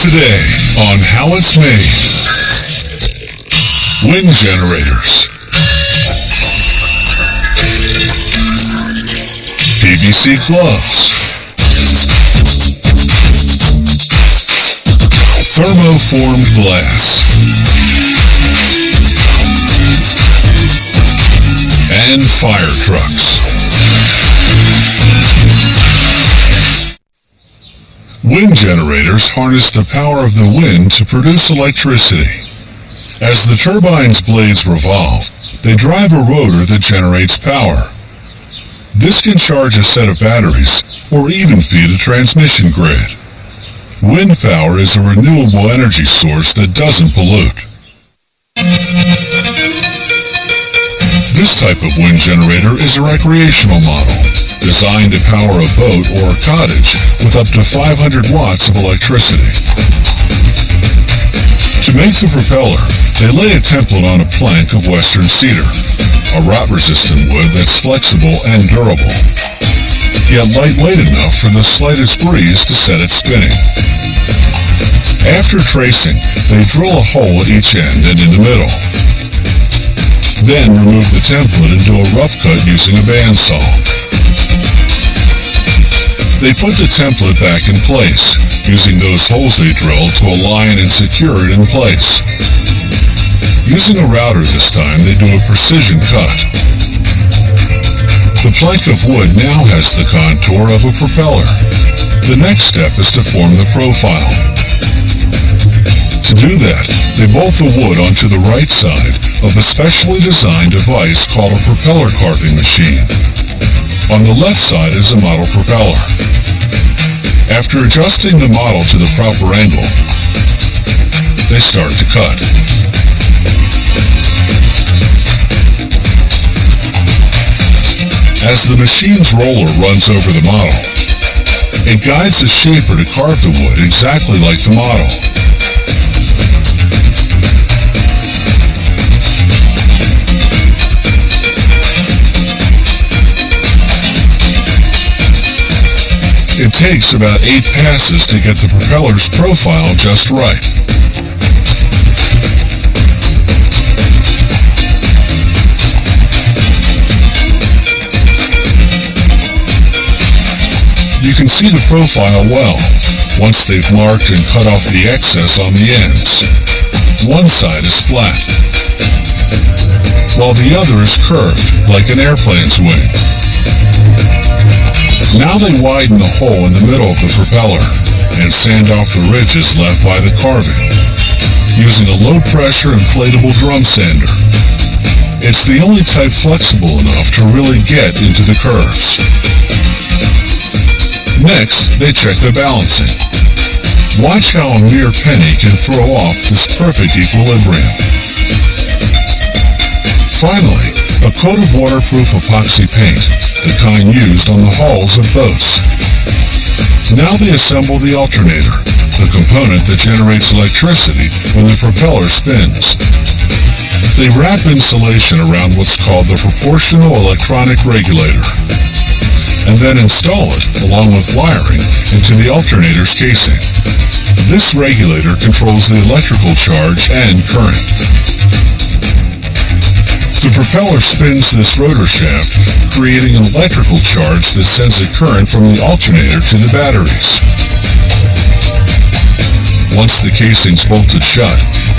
Today on How It's Made. Wind generators. PVC gloves. Thermoformed glass. And fire trucks. Wind generators harness the power of the wind to produce electricity. As the turbine's blades revolve, they drive a rotor that generates power. This can charge a set of batteries, or even feed a transmission grid. Wind power is a renewable energy source that doesn't pollute. This type of wind generator is a recreational model, designed to power a boat or a cottage with up to 500 watts of electricity. To make the propeller, they lay a template on a plank of western cedar, a rot-resistant wood that's flexible and durable, yet lightweight enough for the slightest breeze to set it spinning. After tracing, they drill a hole at each end and in the middle. Then remove the template and do a rough cut using a bandsaw. They put the template back in place, using those holes they drilled to align and secure it in place. Using a router this time, they do a precision cut. The plank of wood now has the contour of a propeller. The next step is to form the profile. To do that, they bolt the wood onto the right side of a specially designed device called a propeller carving machine. On the left side is a model propeller. After adjusting the model to the proper angle, they start to cut. As the machine's roller runs over the model, it guides the shaper to carve the wood exactly like the model. It takes about 8 passes to get the propeller's profile just right. You can see the profile well, once they've marked and cut off the excess on the ends. One side is flat, while the other is curved, like an airplane's wing. Now they widen the hole in the middle of the propeller and sand off the ridges left by the carving, using a low-pressure inflatable drum sander. It's the only type flexible enough to really get into the curves. Next, they check the balancing. Watch how a mere penny can throw off this perfect equilibrium. Finally, a coat of waterproof epoxy paint, the kind used on the hulls of boats. Now they assemble the alternator, the component that generates electricity when the propeller spins. They wrap insulation around what's called the proportional electronic regulator, and then install it, along with wiring, into the alternator's casing. This regulator controls the electrical charge and current. The propeller spins this rotor shaft, creating an electrical charge that sends a current from the alternator to the batteries. Once the casing's bolted shut,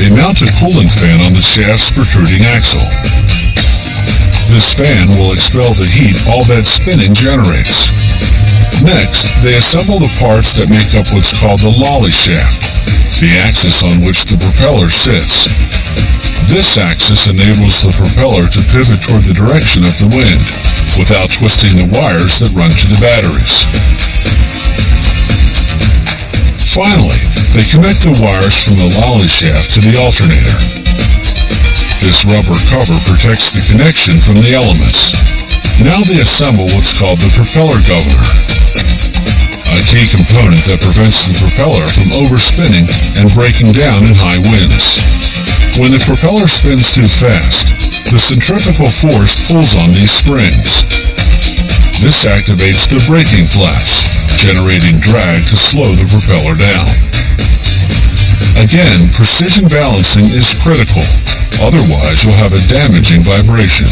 they mount a cooling fan on the shaft's protruding axle. This fan will expel the heat all that spinning generates. Next, they assemble the parts that make up what's called the lolly shaft, the axis on which the propeller sits. This axis enables the propeller to pivot toward the direction of the wind, without twisting the wires that run to the batteries. Finally, they connect the wires from the lolly shaft to the alternator. This rubber cover protects the connection from the elements. Now they assemble what's called the propeller governor, a key component that prevents the propeller from overspinning and breaking down in high winds. When the propeller spins too fast, the centrifugal force pulls on these springs. This activates the braking flaps, generating drag to slow the propeller down. Again, precision balancing is critical, otherwise you'll have a damaging vibration.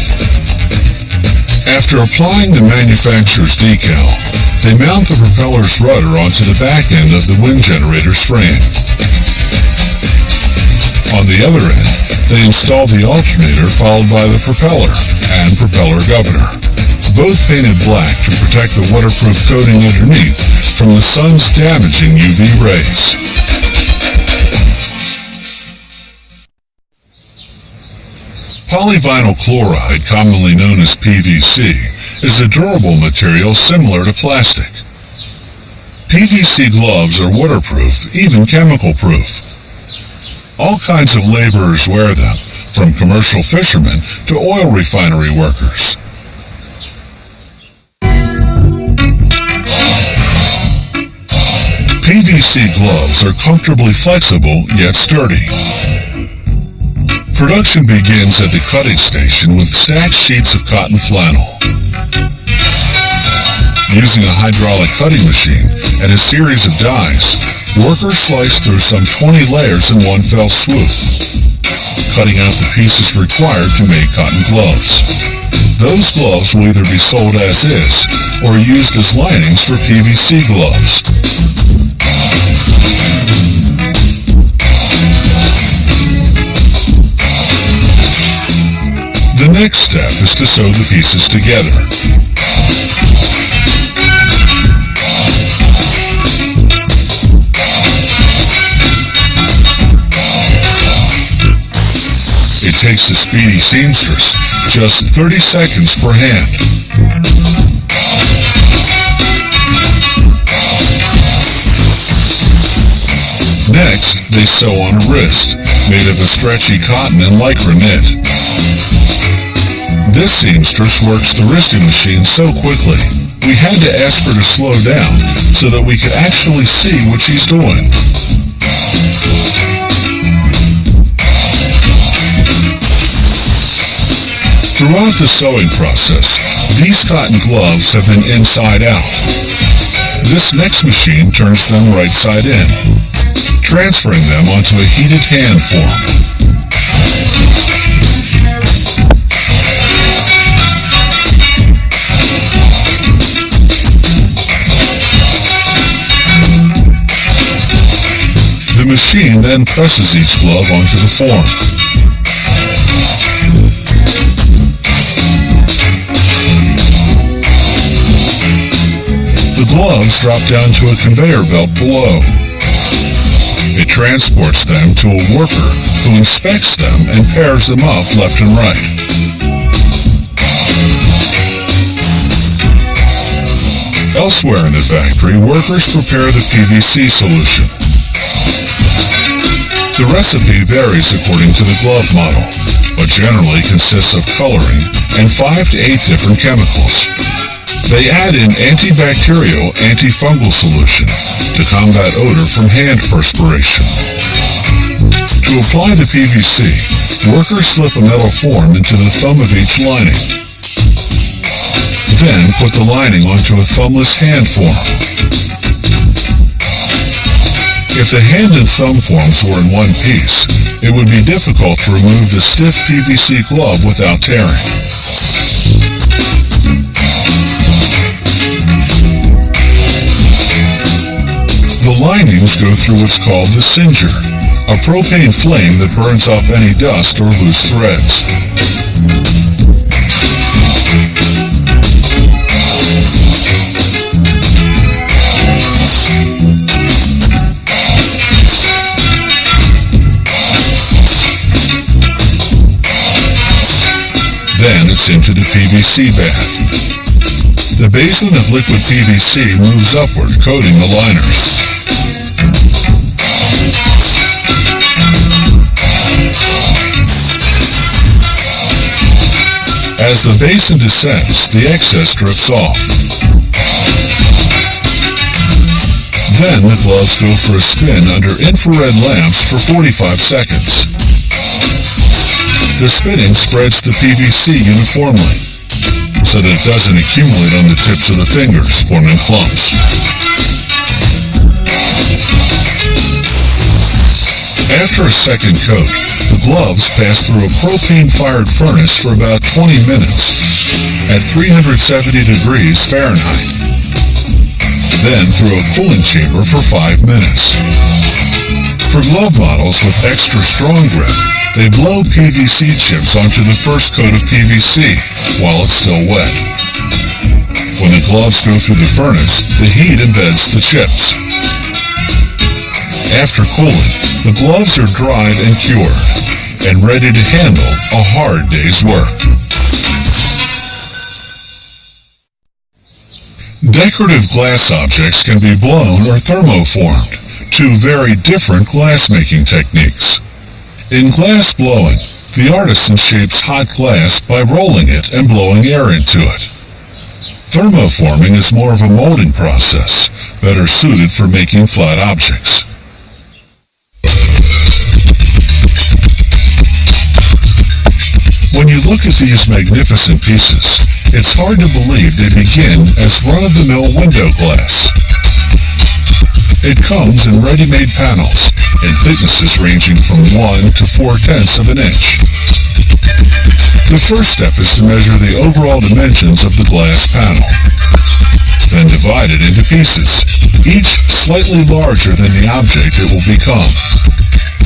After applying the manufacturer's decal, they mount the propeller's rudder onto the back end of the wind generator's frame. On the other end, they install the alternator followed by the propeller and propeller governor, both painted black to protect the waterproof coating underneath from the sun's damaging UV rays. Polyvinyl chloride, commonly known as PVC, is a durable material similar to plastic. PVC gloves are waterproof, even chemical-proof. All kinds of laborers wear them, from commercial fishermen to oil refinery workers. PVC gloves are comfortably flexible yet sturdy. Production begins at the cutting station with stacked sheets of cotton flannel. Using a hydraulic cutting machine and a series of dies, workers slice through some 20 layers in one fell swoop, cutting out the pieces required to make cotton gloves. Those gloves will either be sold as is or used as linings for PVC gloves. The next step is to sew the pieces together. It takes a speedy seamstress just 30 seconds per hand. Next, they sew on a wrist, made of a stretchy cotton and lycra knit. This seamstress works the wristing machine so quickly, we had to ask her to slow down so that we could actually see what she's doing. Throughout the sewing process, these cotton gloves have been inside out. This next machine turns them right side in, transferring them onto a heated hand form. The machine then presses each glove onto the form. The gloves drop down to a conveyor belt below. It transports them to a worker who inspects them and pairs them up left and right. Elsewhere in the factory, workers prepare the PVC solution. The recipe varies according to the glove model, but generally consists of coloring and 5 to 8 different chemicals. They add in antibacterial, antifungal solution to combat odor from hand perspiration. To apply the PVC, workers slip a metal form into the thumb of each lining. Then put the lining onto a thumbless hand form. If the hand and thumb forms were in one piece, it would be difficult to remove the stiff PVC glove without tearing. The linings go through what's called the singer, a propane flame that burns off any dust or loose threads. Then it's into the PVC bath. The basin of liquid PVC moves upward, coating the liners. As the basin descends, the excess drips off. Then the gloves go for a spin under infrared lamps for 45 seconds. The spinning spreads the PVC uniformly, so that it doesn't accumulate on the tips of the fingers, forming clumps. After a second coat, the gloves pass through a propane-fired furnace for about 20 minutes at 370 degrees Fahrenheit, then through a cooling chamber for 5 minutes. For glove models with extra strong grip, they blow PVC chips onto the first coat of PVC while it's still wet. When the gloves go through the furnace, the heat embeds the chips. After cooling, the gloves are dried and cured, and ready to handle a hard day's work. Decorative glass objects can be blown or thermoformed, two very different glass-making techniques. In glass blowing, the artisan shapes hot glass by rolling it and blowing air into it. Thermoforming is more of a molding process, better suited for making flat objects. When you look at these magnificent pieces, it's hard to believe they begin as run-of-the-mill window glass. It comes in ready-made panels in thicknesses ranging from 1 to 4/10 of an inch. The first step is to measure the overall dimensions of the glass panel, then divide it into pieces, each slightly larger than the object it will become.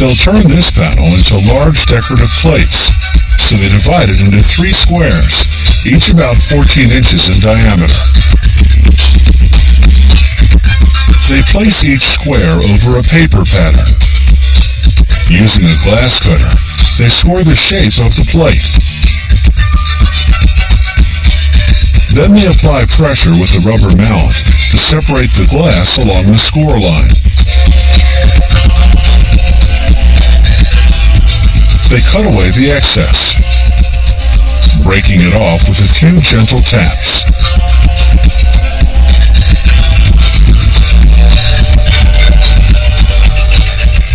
They'll turn this panel into large decorative plates, so they divide it into 3 squares, each about 14 inches in diameter. They place each square over a paper pattern. Using a glass cutter, they score the shape of the plate. Then they apply pressure with a rubber mallet to separate the glass along the score line. They cut away the excess, breaking it off with a few gentle taps.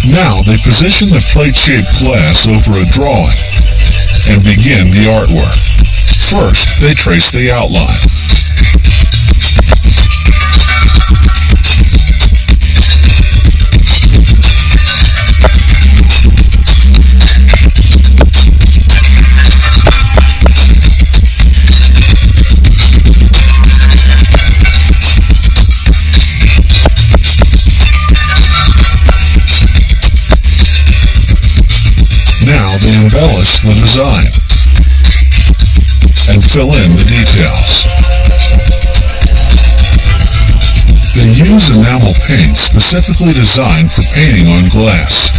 Now they position the plate-shaped glass over a drawing and begin the artwork. First, they trace the outline. Now they embellish the design and fill in the details. They use enamel paint specifically designed for painting on glass.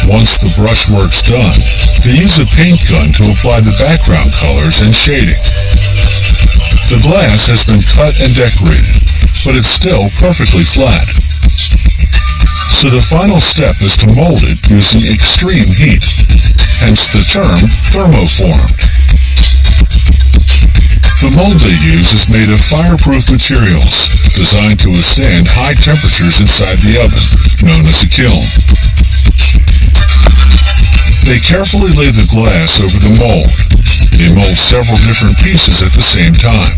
Once the brushwork's done, they use a paint gun to apply the background colors and shading. The glass has been cut and decorated, but it's still perfectly flat. So the final step is to mold it using extreme heat, hence the term thermoformed. The mold they use is made of fireproof materials, designed to withstand high temperatures inside the oven, known as a kiln. They carefully lay the glass over the mold. They mold several different pieces at the same time.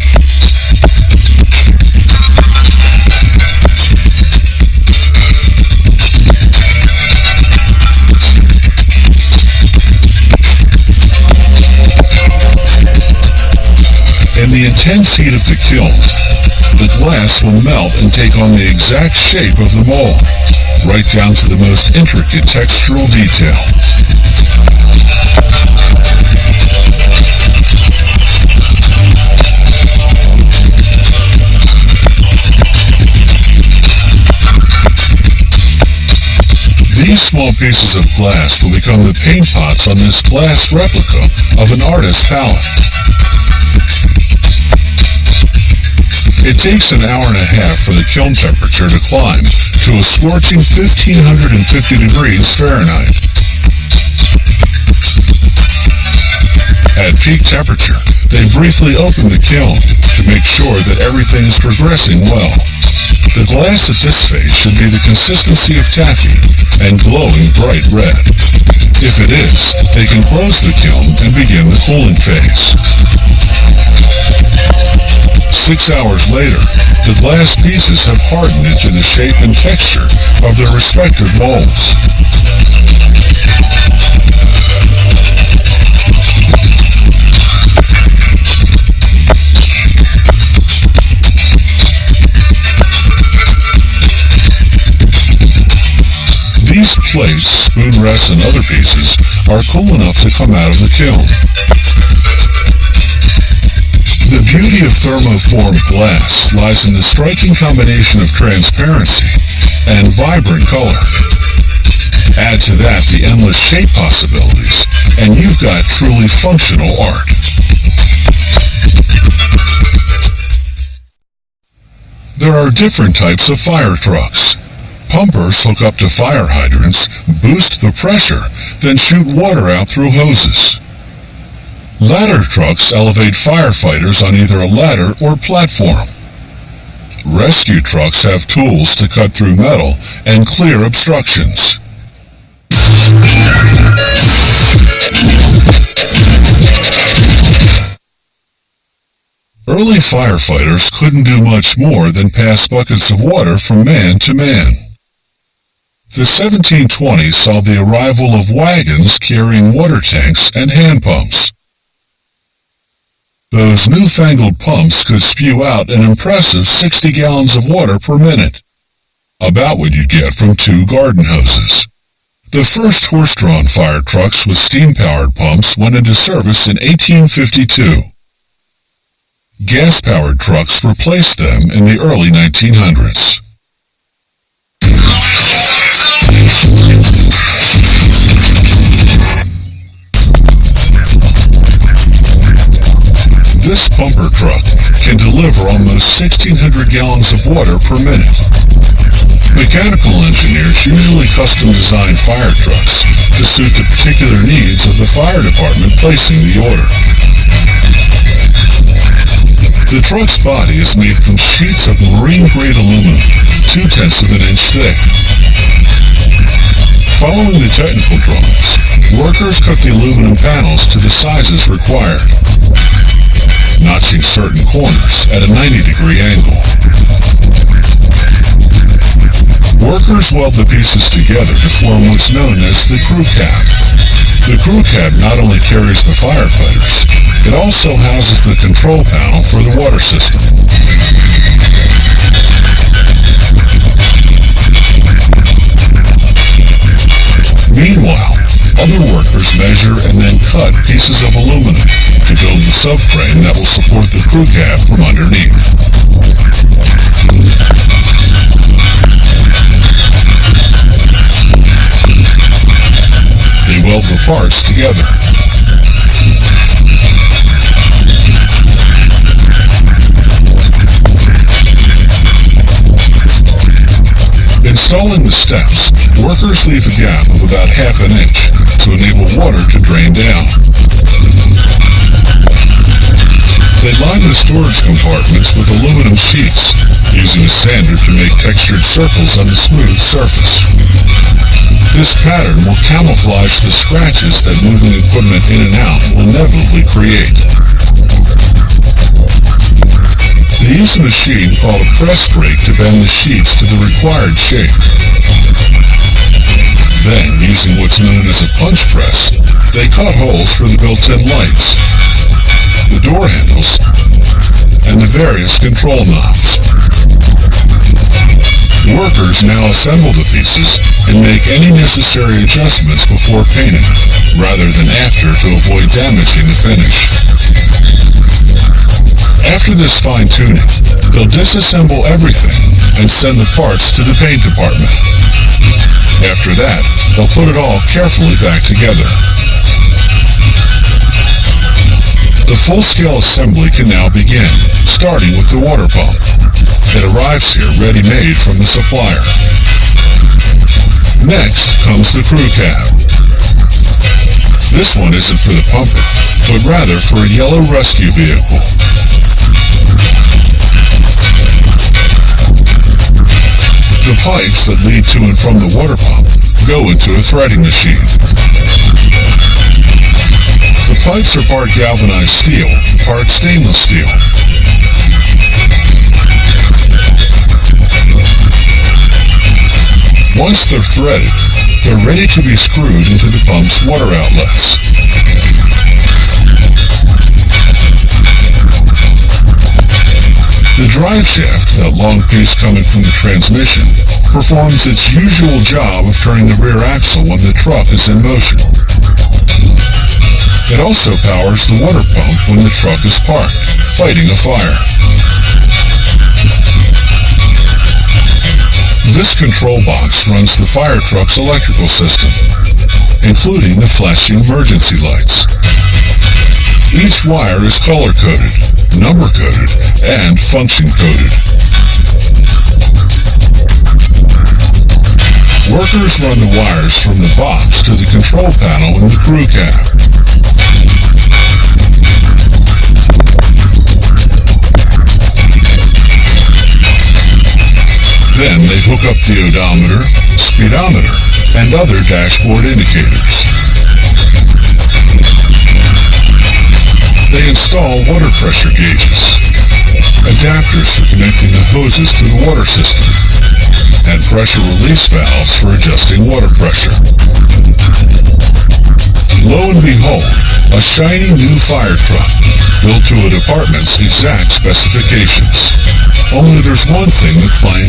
In the intense heat of the kiln, the glass will melt and take on the exact shape of the mold, right down to the most intricate textural detail. These small pieces of glass will become the paint pots on this glass replica of an artist's palette. It takes an hour and a half for the kiln temperature to climb to a scorching 1550 degrees Fahrenheit. At peak temperature, they briefly open the kiln to make sure that everything is progressing well. The glass at this phase should be the consistency of taffy and glowing bright red. If it is, they can close the kiln and begin the cooling phase. 6 hours later, the glass pieces have hardened into the shape and texture of their respective molds. These plates, spoon rests, and other pieces are cool enough to come out of the kiln. The beauty of thermoformed glass lies in the striking combination of transparency and vibrant color. Add to that the endless shape possibilities, and you've got truly functional art. There are different types of fire trucks. Pumpers hook up to fire hydrants, boost the pressure, then shoot water out through hoses. Ladder trucks elevate firefighters on either a ladder or platform. Rescue trucks have tools to cut through metal and clear obstructions. Early firefighters couldn't do much more than pass buckets of water from man to man. The 1720s saw the arrival of wagons carrying water tanks and hand pumps. Those newfangled pumps could spew out an impressive 60 gallons of water per minute, about what you'd get from 2 garden hoses. The first horse-drawn fire trucks with steam-powered pumps went into service in 1852. Gas-powered trucks replaced them in the early 1900s. This pumper truck can deliver almost 1,600 gallons of water per minute. Mechanical engineers usually custom design fire trucks to suit the particular needs of the fire department placing the order. The truck's body is made from sheets of marine-grade aluminum, 0.2 of an inch thick. Following the technical drawings, workers cut the aluminum panels to the sizes required, notching certain corners at a 90-degree angle. Workers weld the pieces together to form what's known as the crew cab. The crew cab not only carries the firefighters, it also houses the control panel for the water system. Meanwhile, other workers measure and then cut pieces of aluminum to build the subframe that will support the crew cab from underneath. They weld the parts together. Installing the steps, workers leave a gap of about ½ an inch to enable water to drain down. They line the storage compartments with aluminum sheets, using a sander to make textured circles on the smooth surface. This pattern will camouflage the scratches that moving equipment in and out will inevitably create. They use a machine called a press brake to bend the sheets to the required shape. Then, using what's known as a punch press, they cut holes for the built-in lights, the door handles, and the various control knobs. Workers now assemble the pieces and make any necessary adjustments before painting, rather than after to avoid damaging the finish. After this fine-tuning, they'll disassemble everything and send the parts to the paint department. After that, they'll put it all carefully back together. The full-scale assembly can now begin, starting with the water pump. It arrives here ready-made from the supplier. Next comes the crew cab. This one isn't for the pumper, but rather for a yellow rescue vehicle. The pipes that lead to and from the water pump go into a threading machine. The pipes are part galvanized steel, part stainless steel. Once they're threaded, they're ready to be screwed into the pump's water outlets. The drive shaft, that long piece coming from the transmission, performs its usual job of turning the rear axle when the truck is in motion. It also powers the water pump when the truck is parked, fighting a fire. This control box runs the fire truck's electrical system, including the flashing emergency lights. Each wire is color-coded, number-coded, and function-coded. Workers run the wires from the box to the control panel in the crew cab. Then they hook up the odometer, speedometer, and other dashboard indicators. They install water pressure gauges, adapters for connecting the hoses to the water system, and pressure release valves for adjusting water pressure. Lo and behold, a shiny new fire truck, built to a department's exact specifications. Only there's one thing the client